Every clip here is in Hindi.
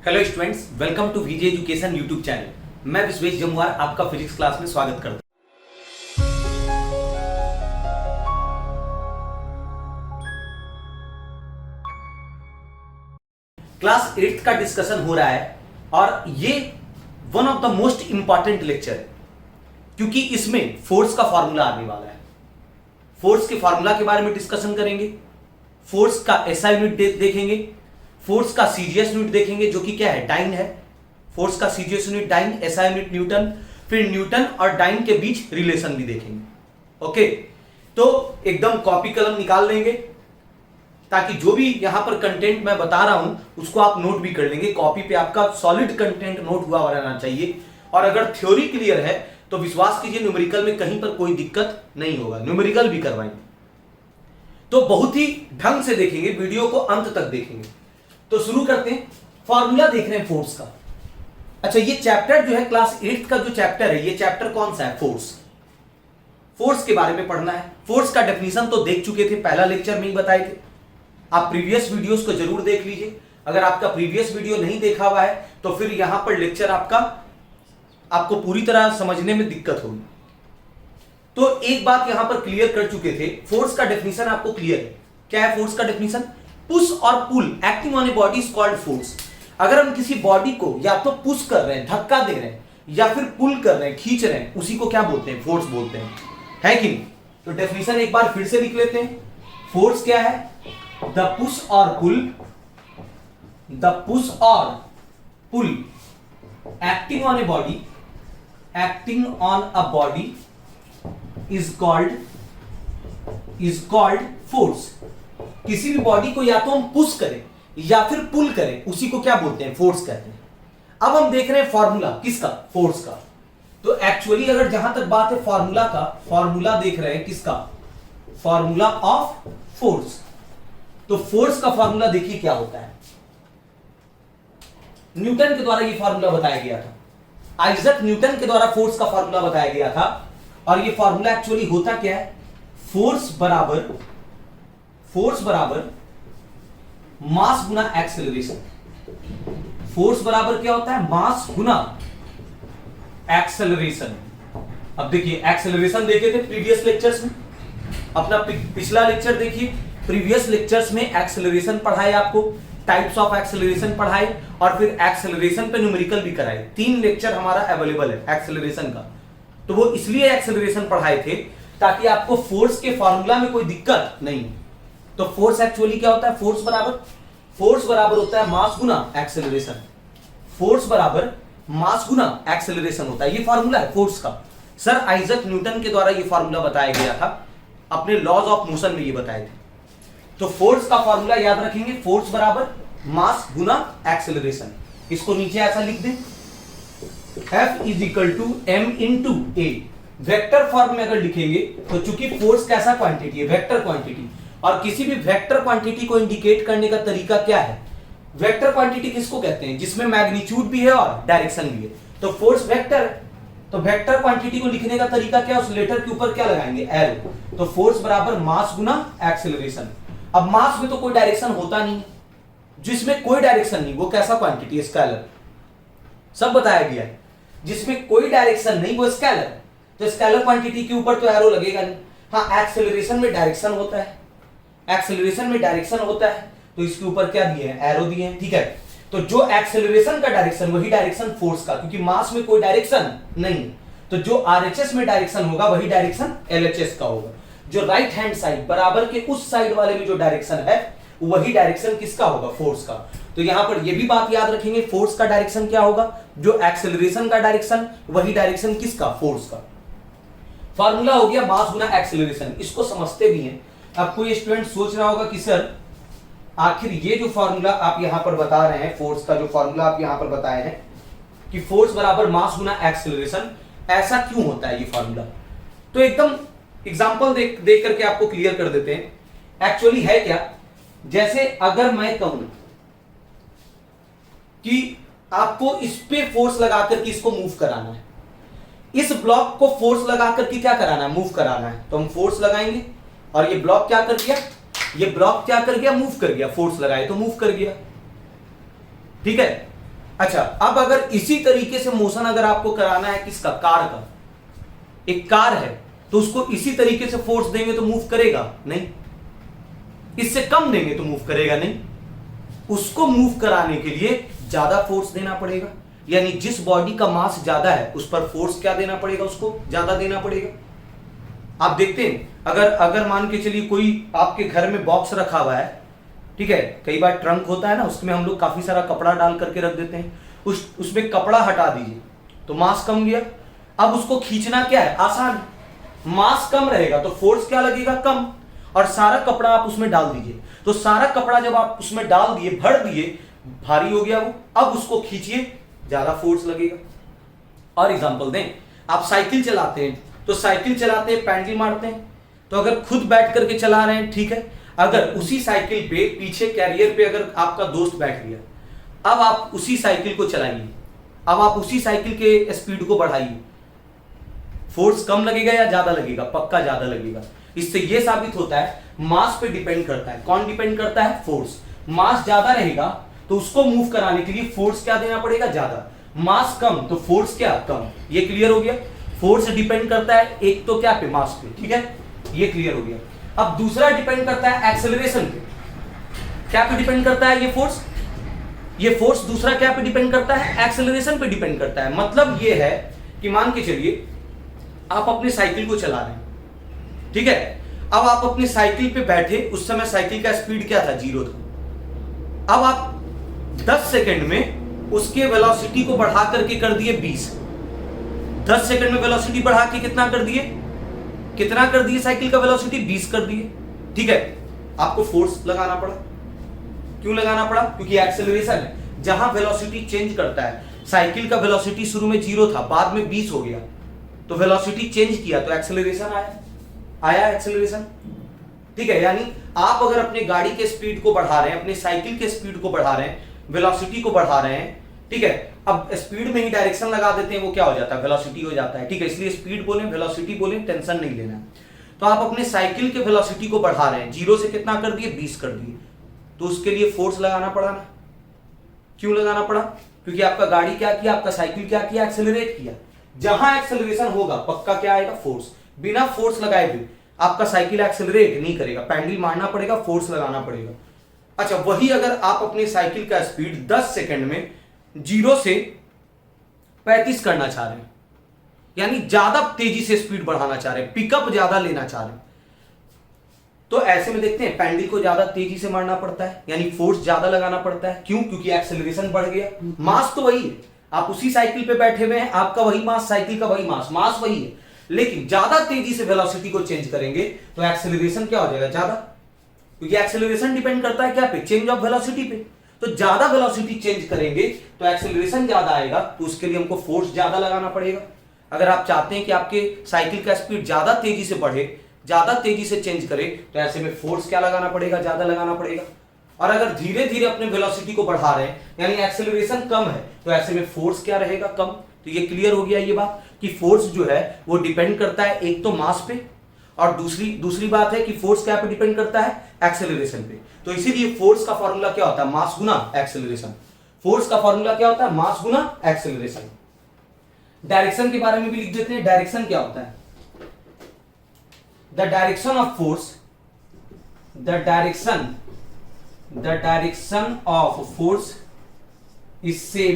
Hello students, welcome to VJ education YouTube channel. मैं विश्वेश जमुआर आपका फिजिक्स क्लास में स्वागत करता हूं। क्लास 8th का डिस्कशन हो रहा है और ये one of the most important lecture है क्योंकि इसमें फोर्स का फॉर्मूला आने वाला है। फोर्स के फॉर्मूला के बारे में डिस्कशन करेंगे, फोर्स का एसआई यूनिट देखेंगे, फोर्स का सीजीएस यूनिट देखेंगे जो कि क्या है, डाइन है। फोर्स का CGS unit dyne, SI unit newton, फिर न्यूटन और डाइन के बीच रिलेशन भी देखेंगे। ओके, तो एकदम कॉपी कलम निकाल लेंगे ताकि जो भी यहां पर कंटेंट मैं बता रहा हूं उसको आप नोट भी कर लेंगे। कॉपी पे आपका सॉलिड कंटेंट नोट हुआ रहना चाहिए और अगर थ्योरी क्लियर है तो विश्वास कीजिए न्यूमेरिकल में कहीं पर कोई दिक्कत नहीं होगा। न्यूमेरिकल भी करवाएंगे तो बहुत ही ढंग से देखेंगे, वीडियो को अंत तक देखेंगे। तो शुरू करते हैं। फॉर्मूला देख रहे हैं फोर्स का। अच्छा, ये चैप्टर जो है क्लास 8th का जो चैप्टर है, ये चैप्टर कौन सा है, फोर्स। फोर्स के बारे में पढ़ना है। फोर्स का डेफिनेशन तो देख चुके थे, पहला लेक्चर में ही बताए थे। आप प्रीवियस वीडियोस को जरूर देख लीजिए। अगर आपका प्रीवियस वीडियो नहीं देखा हुआ है तो फिर यहां पर लेक्चर आपको पूरी तरह समझने में दिक्कत होगी। तो एक बात यहां पर क्लियर कर चुके थे, फोर्स का डेफिनेशन आपको क्लियर है। क्या है फोर्स का डेफिनेशन? पुश और pull acting on a body is called force. अगर हम किसी बॉडी को या तो पुश कर रहे हैं, धक्का दे रहे हैं, या फिर पुल कर रहे हैं, खींच रहे हैं, उसी को क्या बोलते हैं, फोर्स बोलते हैं, है कि नहीं? तो डेफिनेशन एक बार फिर से लिख लेते हैं। फोर्स क्या है? द पुश और pull acting on a body is called force. किसी भी बॉडी को या तो हम पुश करें या फिर पुल करें, उसी को क्या बोलते हैं, फोर्स कहते हैं। अब हम देख रहे हैं फॉर्मूला किसका, फोर्स का। तो एक्चुअली अगर जहां तक बात है फॉर्मूला का, फॉर्मूला देख रहे हैं किसका, फॉर्मूला ऑफ फोर्स। तो फोर्स का फॉर्मूला देखिए क्या होता है। न्यूटन के द्वारा यह फॉर्मूला बताया गया था, आइजक न्यूटन के द्वारा फोर्स का फॉर्मूला बताया गया था। और यह फॉर्मूला एक्चुअली होता क्या है, फोर्स बराबर मास गुना एक्सेलरेशन। फोर्स बराबर क्या होता है, मास गुना एक्सेलरेशन। अब देखिए एक्सेलरेशन देखे थे प्रीवियस लेक्चर्स में, अपना पिछला लेक्चर देखिए, प्रीवियस लेक्चर्स में एक्सेलरेशन पढ़ाए, आपको टाइप्स ऑफ एक्सेलरेशन पढ़ाए और फिर एक्सेलरेशन पे न्यूमेरिकल भी कराए। 3 लेक्चर हमारा अवेलेबल है एक्सेलरेशन का। तो वो इसलिए एक्सेलरेशन पढ़ाए थे ताकि आपको फोर्स के फॉर्मूला में कोई दिक्कत नहीं। तो फोर्स एक्चुअली क्या होता है, फोर्स बराबर होता है मास गुना एक्सेलरेशन। फोर्स बराबर मास गुना एक्सेलरेशन होता है, ये फॉर्मूला है फोर्स का। सर आइजक न्यूटन के द्वारा ये फॉर्मूला बताया गया था, अपने लॉज ऑफ मोशन में ये बताए थे। तो फोर्स का फॉर्मूला याद रखेंगे, फोर्स बराबर मास गुना एक्सेलरेशन। इसको नीचे ऐसा लिख दें, F is equal to M into A. Vector form में अगर लिखेंगे तो चूंकि फोर्स कैसा क्वांटिटी है, वेक्टर क्वांटिटी, और किसी भी वेक्टर क्वांटिटी को इंडिकेट करने का तरीका क्या है, वेक्टर क्वांटिटी किसको कहते हैं, जिसमें मैग्नीट्यूड भी है और डायरेक्शन भी है। तो फोर्स वेक्टर, तो वेक्टर क्वांटिटी को लिखने का तरीका क्या, उस लेटर के ऊपर क्या लगाएंगे, एरो। तो फोर्स बराबर मास गुना एक्सेलरेशन। अब मास में तो कोई डायरेक्शन होता नहीं, जिसमें कोई डायरेक्शन नहीं वो कैसा क्वांटिटी है, स्केलर। सब बताया गया है, जिसमें कोई डायरेक्शन नहीं वो स्केलर। तो स्केलर क्वांटिटी के ऊपर तो एरो लगेगा नहीं। हाँ, एक्सेलरेशन में डायरेक्शन होता है, तो इसके ऊपर क्या दिए हैं, एरो दिए हैं, ठीक है। तो जो एक्सेलरेशन का डायरेक्शन वही डायरेक्शन फोर्स का, क्योंकि मास में कोई डायरेक्शन नहीं, तो जो आरएचएस में डायरेक्शन होगा वही डायरेक्शन एलएचएस का होगा। जो राइट हैंड साइड बराबर के उस साइड वाले में जो डायरेक्शन है वही डायरेक्शन किसका होगा, फोर्स का। तो यहां पर यह भी बात याद रखेंगे, फोर्स का डायरेक्शन क्या होगा, जो एक्सेलरेशन का डायरेक्शन वही डायरेक्शन किसका, फोर्स का। फॉर्मूला हो गया मास गुना एक्सेलरेशन, इसको समझते भी हैं। अब कोई स्टूडेंट सोच रहा होगा कि सर आखिर ये जो फॉर्मूला आप यहां पर बता रहे हैं, फोर्स का जो फॉर्मूला आप यहां पर बताए हैं कि फोर्स बराबर मास गुना एक्सेलरेशन, ऐसा क्यों होता है ये फॉर्मूला। तो एकदम एग्जांपल देख करके आपको क्लियर कर देते हैं। एक्चुअली है क्या, जैसे अगर मैं कहूं कि आपको इस पे फोर्स लगाकर के इसको मूव कराना है, इस ब्लॉक को फोर्स लगाकर के क्या कराना है, मूव कराना है, तो हम फोर्स लगाएंगे और ये ब्लॉक क्या कर दिया, ये ब्लॉक क्या कर गया, मूव कर गया, फोर्स लगाए तो मूव कर गया, ठीक है। अच्छा, अब अगर इसी तरीके से मोशन अगर आपको कराना है किसका, कार का, एक कार है तो उसको इसी तरीके से फोर्स देंगे तो मूव करेगा नहीं, इससे कम देंगे तो मूव करेगा नहीं, उसको मूव कराने के लिए ज्यादा फोर्स देना पड़ेगा। यानी जिस बॉडी का मास ज्यादा है उस पर फोर्स क्या देना पड़ेगा, उसको ज्यादा देना पड़ेगा। आप देखते हैं अगर मान के चलिए कोई आपके घर में बॉक्स रखा हुआ है, ठीक है, कई बार ट्रंक होता है ना, उसमें हम लोग काफी सारा कपड़ा डाल करके रख देते हैं, उसमें कपड़ा हटा दीजिए तो मास कम गया। अब उसको खींचना क्या है, आसान, मास कम रहेगा तो फोर्स क्या लगेगा, कम, और सारा कपड़ा आप उसमें डाल दीजिए, तो सारा कपड़ा जब आप उसमें डाल दिए, भर दिए, भारी हो गया वो, अब उसको खींचिए, ज्यादा फोर्स लगेगा। और एग्जांपल दें, आप साइकिल चलाते हैं तो साइकिल चलाते हैं, पैडल मारते हैं, तो अगर खुद बैठ करके चला रहे हैं ठीक है, अगर उसी साइकिल पे पीछे कैरियर पे अगर आपका दोस्त बैठ गया, अब आप उसी साइकिल को चलाइए, अब आप उसी साइकिल के स्पीड को बढ़ाइए, फोर्स कम लगेगा या ज्यादा लगेगा, पक्का ज्यादा लगेगा। इससे यह साबित होता है मास पे डिपेंड करता है, कौन डिपेंड करता है, फोर्स। मास ज्यादा रहेगा तो उसको मूव कराने के लिए फोर्स क्या देना पड़ेगा, ज्यादा, मास कम तो फोर्स क्या, कम। ये क्लियर हो गया, फोर्स डिपेंड करता है एक तो क्या पे, मास पे, ठीक है, ये क्लियर हो गया। अब दूसरा डिपेंड करता है एक्सेलरेशन पे, क्या पे डिपेंड करता है ये फोर्स दूसरा क्या पे डिपेंड करता है, एक्सेलरेशन पे डिपेंड करता है। मतलब ये है कि मान के चलिए आप अपनी साइकिल को चला रहे हैं, ठीक है, अब आप अपनी साइकिल पे बैठे, उस समय साइकिल का स्पीड क्या था, 0 था। अब आप 10 सेकंड में उसके वेलोसिटी को बढ़ा करके कर दिए 20, 10 सेकंड में वेलोसिटी बढ़ा के कितना कर दिए साइकिल का वेलोसिटी, 20 कर दिए, ठीक है। आपको फोर्स लगाना पड़ा, क्यों लगाना पड़ा, क्योंकि एक्सेलरेशन है, जहां वेलोसिटी चेंज करता है, साइकिल का वेलोसिटी शुरू में 0 था, बाद में 20 हो गया, तो वेलोसिटी चेंज किया तो एक्सेलरेशन आया एक्सेलरेशन, ठीक है। यानी आप अगर अपने गाड़ी के स्पीड को बढ़ा रहे हैं, अपने साइकिल के स्पीड को बढ़ा रहे हैं, वेलोसिटी को बढ़ा रहे हैं, ठीक है, अब स्पीड में ही डायरेक्शन लगा देते हैं, वो क्या हो जाता है, वेलोसिटी हो जाता है, ठीक है। इसलिए स्पीड बोले, वेलोसिटी बोले, टेंशन नहीं लेना। तो आप अपने साइकिल के वेलोसिटी को बढ़ा रहे हैं, 0 से कितना कर दिए, 20 कर दिए, तो उसके लिए फोर्स लगाना पड़ा ना। क्यों लगाना पड़ा, क्योंकि आपका गाड़ी क्या किया, आपका साइकिल क्या किया, एक्सेलरेट किया। जहां एक्सेलरेशन होगा पक्का क्या आएगा, फोर्स। बिना फोर्स लगाए भी आपका साइकिल एक्सेलरेट नहीं करेगा, पैडल मारना पड़ेगा, फोर्स लगाना पड़ेगा। अच्छा, वही अगर आप अपने साइकिल का स्पीड 10 सेकंड में 0 से 35 करना चाह रहे हैं, यानी ज्यादा तेजी से स्पीड बढ़ाना चाह रहे हैं, पिकअप ज्यादा लेना चाह रहे हैं, तो ऐसे में देखते हैं पैडल को ज्यादा तेजी से मारना पड़ता है, यानी फोर्स ज्यादा लगाना पड़ता है। क्यों, क्योंकि एक्सेलरेशन बढ़ गया, मास तो वही है, आप उसी साइकिल पे बैठे हुए हैं, आपका वही मास, साइकिल का वही मास वही है, लेकिन ज्यादा तेजी से वेलोसिटी को चेंज करेंगे तो एक्सेलरेशन क्या हो जाएगा, ज्यादा, क्योंकि एक्सेलरेशन डिपेंड करता है क्या पे, चेंज ऑफ वेलोसिटी पे। तो ज्यादा वेलोसिटी चेंज करेंगे तो एक्सेलरेशन ज्यादा आएगा, तो उसके लिए हमको फोर्स ज्यादा लगाना पड़ेगा। अगर आप चाहते हैं कि आपके साइकिल का स्पीड ज्यादा तेजी से बढ़े, ज्यादा तेजी से चेंज करे, तो ऐसे में फोर्स क्या लगाना पड़ेगा, ज्यादा लगाना पड़ेगा। और अगर धीरे धीरे अपने वेलोसिटी को बढ़ा रहे हैं, यानी एक्सेलरेशन कम है, तो ऐसे में फोर्स क्या रहेगा, कम। तो ये क्लियर हो गया ये बात कि फोर्स जो है वो डिपेंड करता है एक तो मास पे, और दूसरी बात है कि फोर्स क्या पे डिपेंड करता है, एक्सेलरेशन पे। तो इसीलिए फोर्स का फॉर्मूला क्या होता है, मास गुना एक्सेलरेशन। फोर्स का फॉर्मूला क्या होता है, मास गुना एक्सेलरेशन। डायरेक्शन के बारे में भी लिख देते हैं, डायरेक्शन क्या होता है, the direction of force, the direction of force is same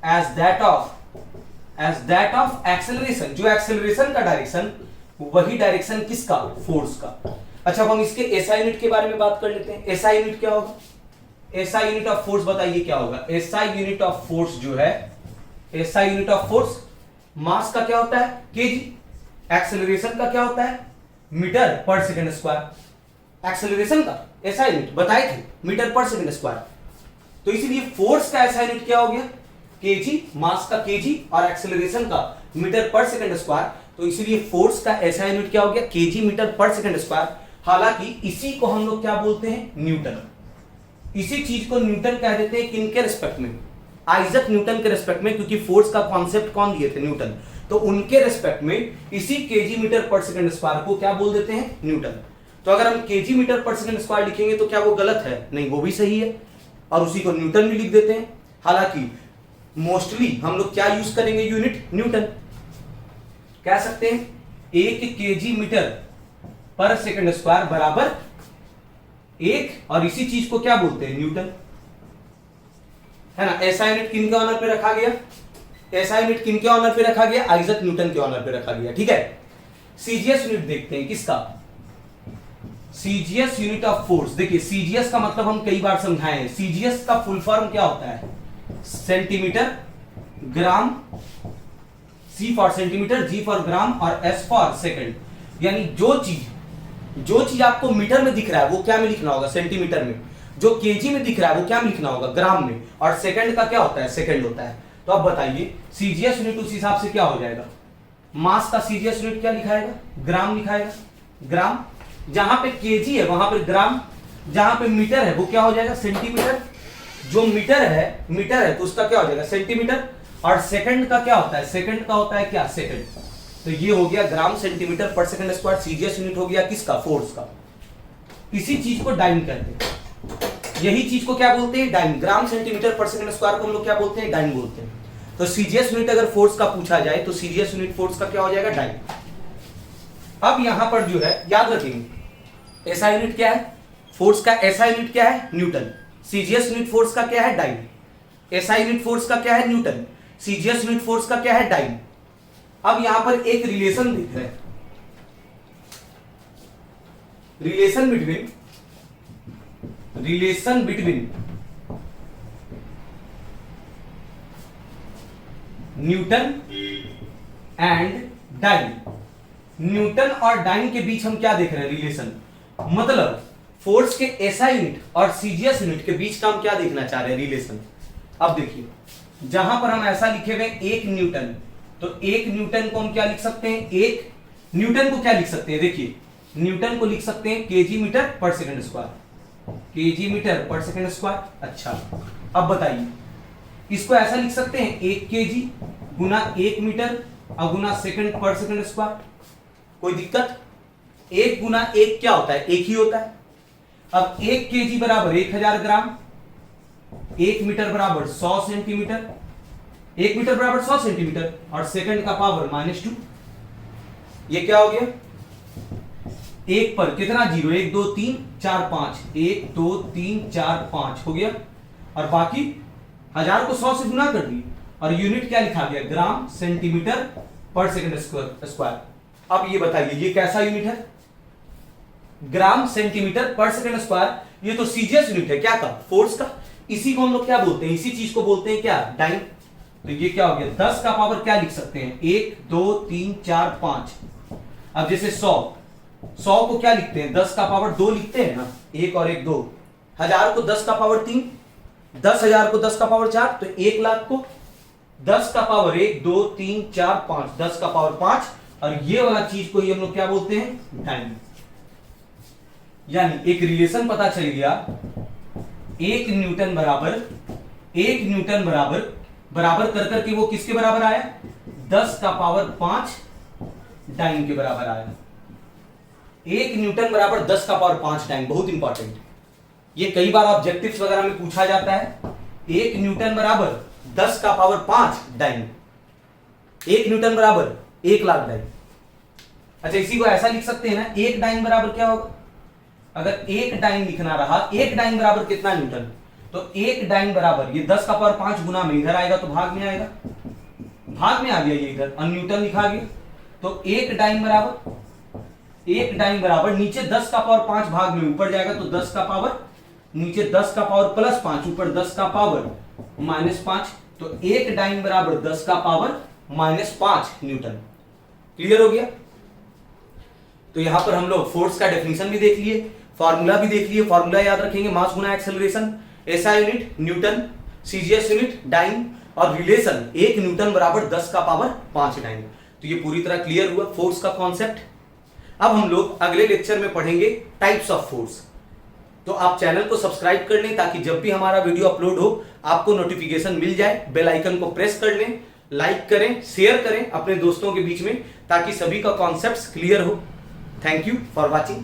as that of acceleration. जो एक्सेलरेशन का डायरेक्शन, वही डायरेक्शन किसका, फोर्स का। अच्छा, अब हम इसके एसआई यूनिट के बारे में बात कर लेते हैं। एसआई यूनिट क्या होगा, एसआई यूनिट ऑफ फोर्स बताइए क्या होगा। एसआई यूनिट ऑफ फोर्स जो है, एसआई यूनिट ऑफ फोर्स, मास का क्या होता है, केजी, एक्सेलरेशन का क्या होता है, मीटर पर सेकंड स्क्वायर। एक्सेलरेशन का एसआई यूनिट बताए थे, मीटर पर सेकंड स्क्वायर। तो इसीलिए फोर्स का एसआई यूनिट क्या हो गया, केजी, मास का केजी और एक्सेलरेशन का मीटर पर सेकंड स्क्वायर। तो इसीलिए फोर्स का एसआई यूनिट क्या हो गया, केजी मीटर पर सेकंड स्क्वायर। हालांकि इसी को हम लोग क्या बोलते हैं, न्यूटन। इसी चीज को न्यूटन कह देते हैं, किनके रिस्पेक्ट में, आइजक न्यूटन के रिस्पेक्ट में, क्योंकि फोर्स का कॉन्सेप्ट कौन दिए थे, न्यूटन। तो उनके रिस्पेक्ट में इसी केजी मीटर पर सेकंड स्क्वायर को क्या बोल देते हैं, न्यूटन। तो अगर हम केजी मीटर पर सेकंड स्क्वायर लिखेंगे तो क्या वो गलत है, नहीं, वो भी सही है, और उसी को न्यूटन भी लिख देते हैं। हालांकि मोस्टली हम लोग क्या यूज करेंगे, यूनिट न्यूटन। कह सकते हैं 1 केजी मीटर पर सेकंड स्क्वायर बराबर 1, और इसी चीज को क्या बोलते हैं, न्यूटन, है ना। ऐसा यूनिट किन के ऑनर पे रखा गया, ऐसा यूनिट किन के ऑनर पे रखा गया, आइजैक न्यूटन के ऑनर पे रखा गया, ठीक है। सीजीएस यूनिट देखते हैं किसका, सीजीएस यूनिट ऑफ फोर्स। देखिए सीजीएस का मतलब हम कई बार समझाए हैं, सीजीएस का फुल फॉर्म क्या होता है, centimetre, gram, C for centimetre, G for gram और एस फॉर सेकंड। यानी जो चीज आपको मीटर में दिख रहा है वो क्या में लिखना होगा, सेंटीमीटर में, जो केजी में दिख रहा है वो क्या में लिखना होगा, ग्राम में, और सेकंड का क्या होता है, सेकंड होता है। तो अब बताइए सीजीएस यूनिट उस हिसाब से क्या हो जाएगा, मास का सीजीएस यूनिट क्या लिखाएगा, ग्राम लिखाएगा, ग्राम। जहां पे केजी है वहां पे ग्राम, जहां पे मीटर है वो क्या हो जाएगा, सेंटीमीटर। जो मीटर है तो उसका क्या हो जाएगा, सेंटीमीटर। और सेकंड का क्या होता है, सेकंड का होता है क्या, सेकंड। तो ये हो गया ग्राम सेंटीमीटर पर सेकंड स्क्वायर, सीजीएस यूनिट हो गया किसका, फोर्स का। इसी चीज को डाइन कहते हैं, यही चीज को क्या बोलते हैं, डाइन। ग्राम सेंटीमीटर पर सेकंड स्क्वायर को हम लोग क्या बोलते हैं, डाइन बोलते हैं। तो सीजीएस यूनिट अगर फोर्स का पूछा जाए तो सीजीएस यूनिट फोर्स का क्या हो जाएगा, डाइन। अब यहां पर जो है याद रखेंगे, ऐसा यूनिट क्या है, फोर्स का ऐसा यूनिट क्या है, न्यूटन। सीजीएस यूनिट फोर्स का क्या है, डाइन। ऐसा यूनिट फोर्स का क्या है, न्यूटन। सीजीएस यूनिट फोर्स का क्या है, डाइन। अब यहां पर एक रिलेशन दिख रहा है, relation between newton and dyne. Newton और डाइन के बीच हम क्या देख रहे हैं, रिलेशन। मतलब फोर्स के एसआई यूनिट और सीजीएस यूनिट के बीच का हम क्या देखना चाह रहे हैं, रिलेशन। अब देखिए जहां पर हम ऐसा लिखे हुए 1 न्यूटन, तो 1 न्यूटन को हम क्या लिख सकते हैं, 1 न्यूटन को क्या लिख सकते हैं, देखिए न्यूटन को लिख सकते हैं केजी मीटर पर सेकंड स्क्वायर, केजी मीटर पर सेकंड स्क्वायर। अच्छा अब बताइए इसको ऐसा लिख सकते हैं 1 केजी गुना 1 मीटर और गुना सेकंड पर सेकंड स्क्वायर, कोई दिक्कत। 1 गुना 1 क्या होता है, 1 ही होता है। अब 1 केजी बराबर 1000 ग्राम, 1 मीटर बराबर 100 सेंटीमीटर, 1 मीटर बराबर 100 सेंटीमीटर और सेकंड का पावर -2। ये क्या हो गया, 1 पर कितना जीरो, 1 2 3 4 5, 1 2 3 4 5 हो गया। और बाकी 1000 को 100 से गुना कर दिए और यूनिट क्या लिखा गया, ग्राम सेंटीमीटर पर सेकंड स्क्वायर। अब ये बताइए ये कैसा यूनिट है, ग्राम सेंटीमीटर पर सेकंड स्क्वायर। ये तो सीजीएस यूनिट है क्या का, फोर्स का। इसी को हम लोग क्या बोलते हैं, इसी चीज को बोलते हैं क्या, डाइन। तो ये क्या हो गया, 10 का पावर क्या लिख सकते हैं, 1 2 3 4 5। अब जैसे 100 को क्या लिखते हैं, 10 का पावर 2 लिखते हैं ना, 1 और 1 2। 1000 को 10 का पावर 3, 10,000 को 10 का पावर 4, तो 1 लाख को 10 का पावर 1 2 3 4 5, 10 का पावर 5। और ये वाला चीज को ही हम लोग क्या बोलते हैं, डाइन। यानी एक रिलेशन पता चल गया, 1 न्यूटन बराबर कर करके वो किसके बराबर आया, 10 का पावर 5 डाइन के बराबर आया। 1 न्यूटन बराबर 10 का पावर 5 डाइन, बहुत इंपॉर्टेंट। ये कई बार ऑब्जेक्टिव्स वगैरह में पूछा जाता है। 1 न्यूटन बराबर 10 का पावर 5 डाइन, 1 न्यूटन बराबर 1 लाख डाइन। अच्छा इसी को ऐसा लिख सकते हैं ना, 1 डाइन बराबर क्या होगा, अगर 1 डाइन लिखना रहा, 1 डाइन बराबर कितना न्यूटन, तो 1 डाइन बराबर ये 10 का पावर 5 गुना में इधर आएगा तो भाग में आएगा, भाग में आ गया ये इधर और न्यूटन लिखा गया। तो 1 डाइन बराबर नीचे 10 का पावर 5 भाग में ऊपर जाएगा तो 10 का पावर, नीचे 10 का पावर +5 ऊपर 10 का पावर -5। तो 1 डाइन बराबर 10 का पावर -5 न्यूटन। क्लियर हो गया। तो यहां पर हम लोग फोर्स का डेफिनेशन भी देख लिए, फॉर्मूला भी देख लिए। फॉर्मूला याद रखेंगे, मास गुना acceleration, SI unit newton, CGS unit dyne, और रिलेशन 1 न्यूटन बराबर 10 का पावर 5 डाइन। तो ये पूरी तरह क्लियर हुआ फोर्स का कॉन्सेप्ट। अब हम लोग अगले लेक्चर में पढ़ेंगे टाइप्स ऑफ फोर्स। तो आप चैनल को सब्सक्राइब कर लें ताकि जब भी हमारा वीडियो अपलोड हो आपको नोटिफिकेशन मिल जाए। बेल आइकन को प्रेस कर लें, लाइक करें, शेयर करें अपने दोस्तों के बीच में ताकि सभी का कॉन्सेप्ट्स क्लियर हो। Thank you for watching.